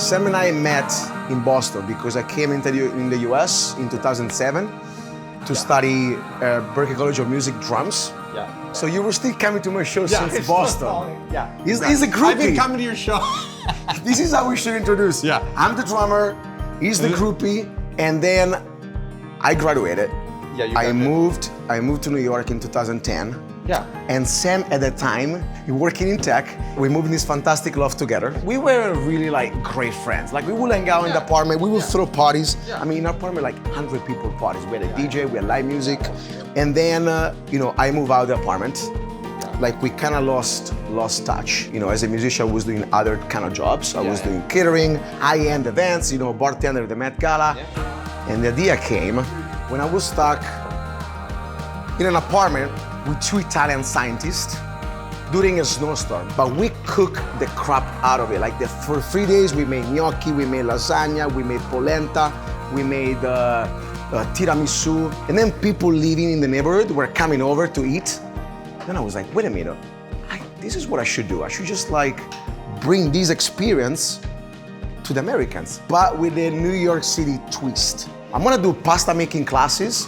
Sam and I met in Boston because I came in the US in 2007 to study Berklee College of Music drums. Yeah. So you were still coming to my show since Boston. Yeah. He's a groupie. I've been coming to your show. This is how we should introduce. Yeah. I'm the drummer, he's the groupie, and then I graduated. Yeah, I moved to New York in 2010. Yeah. And Sam at that time, he working in tech. We moved in this fantastic loft together. We were really like great friends. Like we would hang out in the apartment, we would throw parties. Yeah. I mean, in our apartment, like 100 people parties. We had a DJ, we had live music. And then, I moved out of the apartment. Like we kind of lost touch. As a musician, I was doing other kind of jobs. I was doing catering, high-end events, bartender at the Met Gala. Yeah. And the idea came when I was stuck in an apartment with 2 Italian scientists during a snowstorm, but we cooked the crap out of it. Like for 3 days, we made gnocchi, we made lasagna, we made polenta, we made tiramisu, and then people living in the neighborhood were coming over to eat. Then I was like, wait a minute, this is what I should do. I should just like bring this experience to the Americans, but with a New York City twist. I'm gonna do pasta making classes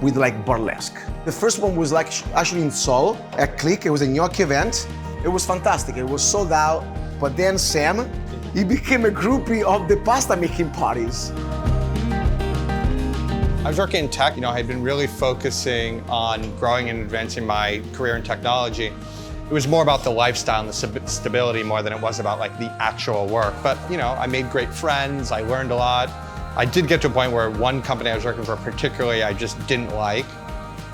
with like burlesque. The first one was like actually in Seoul at Click. It was a gnocchi event. It was fantastic. It was sold out. But then Sam, he became a groupie of the pasta making parties. I was working in tech. I had been really focusing on growing and advancing my career in technology. It was more about the lifestyle and the stability more than it was about like the actual work. But I made great friends. I learned a lot. I did get to a point where one company I was working for particularly I just didn't like.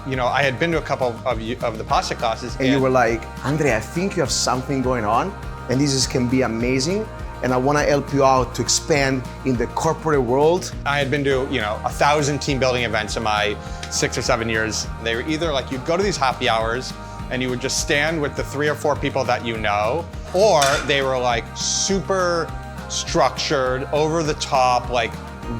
I had been to a couple of the pasta classes. And you were like, Andrea, I think you have something going on and this can be amazing. And I want to help you out to expand in the corporate world. I had been to, 1,000 team building events in my 6 or 7 years. They were either like you'd go to these happy hours and you would just stand with the 3 or 4 people that you know, or they were like super structured, over the top, like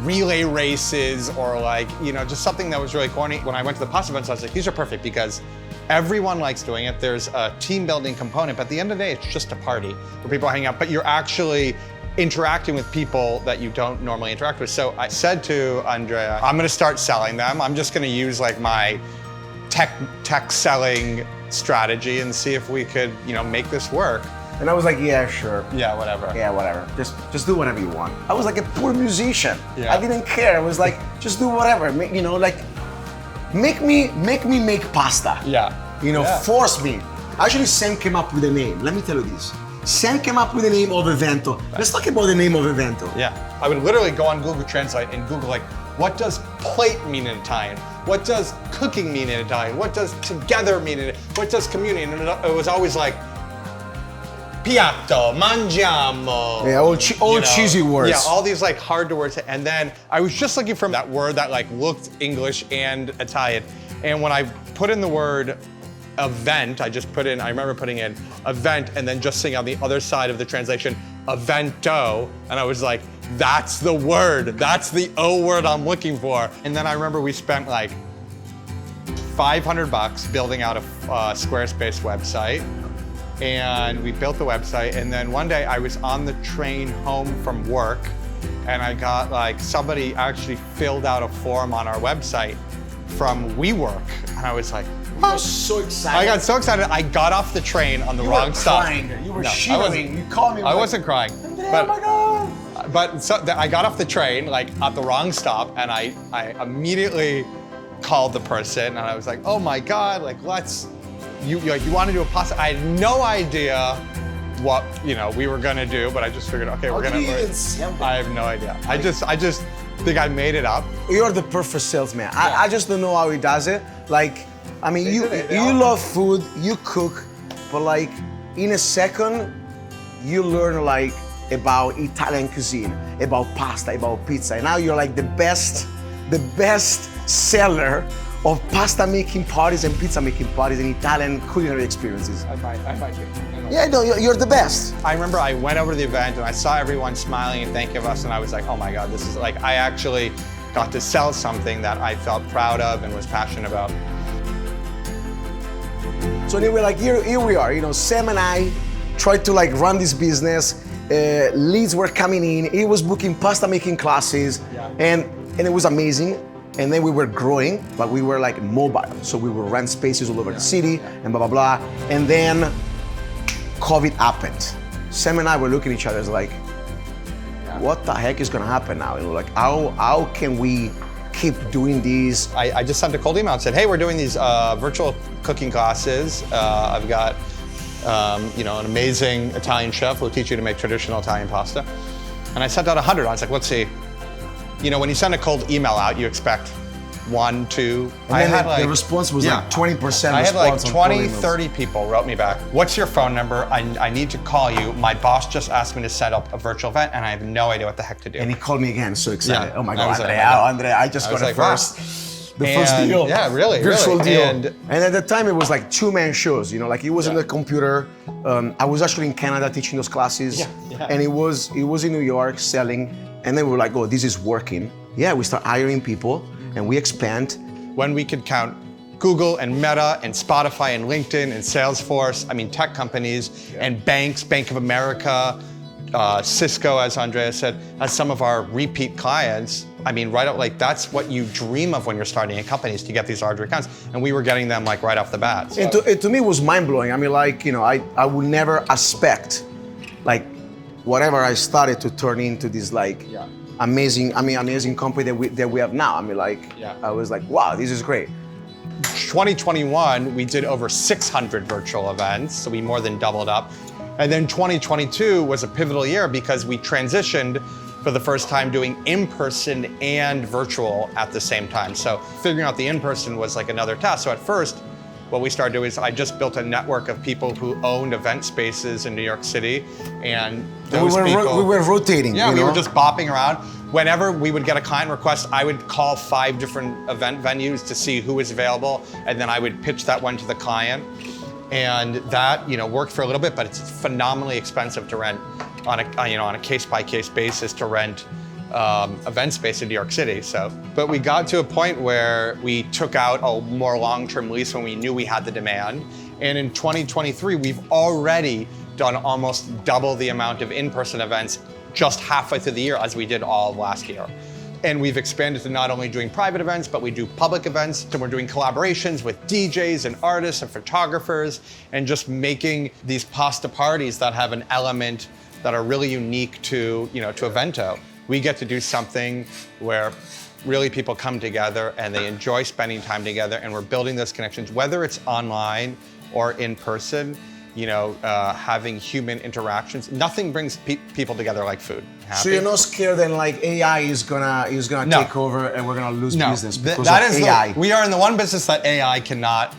relay races or like, just something that was really corny. When I went to the pasta events, I was like, these are perfect because everyone likes doing it. There's a team building component, but at the end of the day, it's just a party where people hang out, but you're actually interacting with people that you don't normally interact with. So I said to Andrea, I'm gonna start selling them. I'm just gonna use like my tech selling strategy and see if we could, make this work. And I was like, yeah, sure. Yeah, whatever. Yeah, whatever. Just do whatever you want. I was like a poor musician. Yeah. I didn't care. I was like, just do whatever. Make me make pasta. Yeah. Force me. Actually, Sam came up with a name. Let me tell you this. Sam came up with the name of EVÈNTO. Let's talk about the name of EVÈNTO. Yeah. I would literally go on Google Translate and Google like, what does plate mean in Italian? What does cooking mean in Italian? What does together mean in it? What does community? And it was always like, piatto, mangiamo. Yeah, all cheesy words. Yeah, all these like hard to words. And then I was just looking for that word that like looked English and Italian. And when I put in the word event, I remember putting in event and then just seeing on the other side of the translation, EVÈNTO. And I was like, that's the word. That's the O word I'm looking for. And then I remember we spent like $500 building out a Squarespace website. And we built the website, and then one day I was on the train home from work, and I got like, somebody actually filled out a form on our website from WeWork, and I was like, you were so excited. I got so excited, I got off the train on the wrong stop. You were shivering, you called me. I wasn't crying. Andrea, oh my God. But I got off the train, like at the wrong stop, and I immediately called the person, and I was like, oh my God, like you want to do a pasta? I had no idea what we were gonna do, but I just figured, okay, we're gonna. I have no idea. I just think I made it up. You're the perfect salesman. Yeah. I just don't know how he does it. Like, I mean, you love food, you cook, but like in a second, you learn like about Italian cuisine, about pasta, about pizza, and now you're like the best seller of pasta making parties and pizza making parties and Italian culinary experiences. I might be. Yeah, no, you're the best. I remember I went over to the event and I saw everyone smiling and thanking us, and I was like, oh my God, this is like, I actually got to sell something that I felt proud of and was passionate about. So anyway, like here we are, Sam and I tried to like run this business, leads were coming in. He was booking pasta making classes, and it was amazing. And then we were growing, but we were like mobile. So we would rent spaces all over the city and blah, blah, blah. And then COVID happened. Sam and I were looking at each other as like, what the heck is gonna happen now? And we're like, how can we keep doing these? I just sent a cold email and said, hey, we're doing these virtual cooking classes. I've got an amazing Italian chef who will teach you to make traditional Italian pasta. And I sent out 100. I was like, let's see. When you send a cold email out, you expect 1, 2. And the response was like 20%. I had like 20, 30 people wrote me back. What's your phone number? I need to call you. My boss just asked me to set up a virtual event and I have no idea what the heck to do. And he called me again, so excited. Yeah. Oh my God, Andrea, I just got it first. The first deal. Yeah, really. Virtual deal. And at the time it was like 2-man shows, like it was on the computer. I was actually in Canada teaching those classes. And it was in New York selling. And then we were like, oh, this is working. Yeah, we start hiring people and we expand. When we could count Google and Meta and Spotify and LinkedIn and Salesforce, tech companies and banks, Bank of America, Cisco, as Andrea said, as some of our repeat clients. Right out, like that's what you dream of when you're starting a company, is to get these larger accounts. And we were getting them like right off the bat. So. And to me it was mind blowing. I would never expect like whatever I started to turn into this like amazing company that we have now. I was like, wow, this is great. 2021, we did over 600 virtual events, so we more than doubled up. And then 2022 was a pivotal year because we transitioned for the first time doing in-person and virtual at the same time. So figuring out the in-person was like another task. So at first, what we started doing is I just built a network of people who owned event spaces in New York City, and those we were rotating. Yeah, we were just bopping around. Whenever we would get a client request, I would call 5 different event venues to see who was available, and then I would pitch that one to the client. And that worked for a little bit, but it's phenomenally expensive to rent on a case-by-case basis to rent event space in New York City. But we got to a point where we took out a more long-term lease when we knew we had the demand. And in 2023, we've already done almost double the amount of in-person events just halfway through the year as we did all of last year. And we've expanded to not only doing private events, but we do public events. And we're doing collaborations with DJs and artists and photographers, and just making these pasta parties that have an element that are really unique to EVÈNTO. We get to do something where really people come together and they enjoy spending time together, and we're building those connections, whether it's online or in person. Having human interactions. Nothing brings people together like food. So you're not scared that like AI is gonna take over and we're gonna lose business because of AI? We are in the one business that AI cannot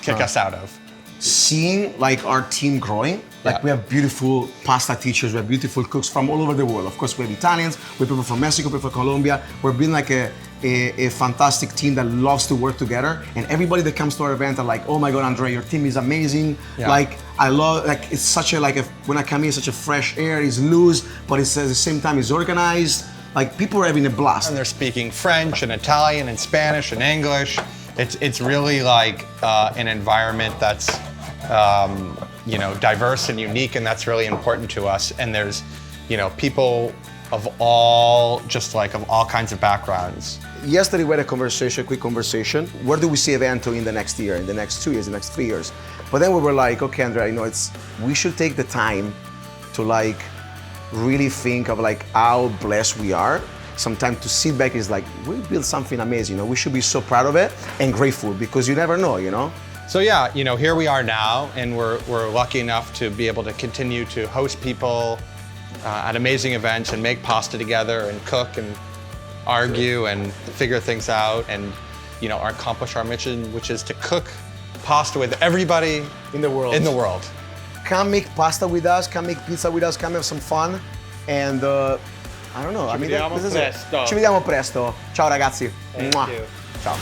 kick us out of. Seeing like our team growing, like we have beautiful pasta teachers, we have beautiful cooks from all over the world. Of course, we have Italians, we have people from Mexico, people from Colombia. We're being like a fantastic team that loves to work together. And everybody that comes to our event are like, oh my God, Andrea, your team is amazing. Yeah. Like, I love, like, it's such a, when I come in, it's such a fresh air, it's loose, but it's at the same time, it's organized. Like, people are having a blast. And they're speaking French and Italian and Spanish and English. It's really like an environment that's, diverse and unique, and that's really important to us. And there's, people of all kinds of backgrounds. Yesterday we had a quick conversation. Where do we see EVÈNTO in the next year, in the next 2 years, the next 3 years? But then we were like, okay, Andrea, we should take the time to really think of how blessed we are. Sometimes to sit back is we built something amazing. We should be so proud of it and grateful, because you never know. So yeah, here we are now, and we're lucky enough to be able to continue to host people at amazing events and make pasta together and cook and argue and figure things out and accomplish our mission, which is to cook pasta with everybody in the world. Come make pasta with us, come make pizza with us, come have some fun, and I don't know. Ci vediamo presto. Ci vediamo presto. Ciao ragazzi. Thank you. Ciao.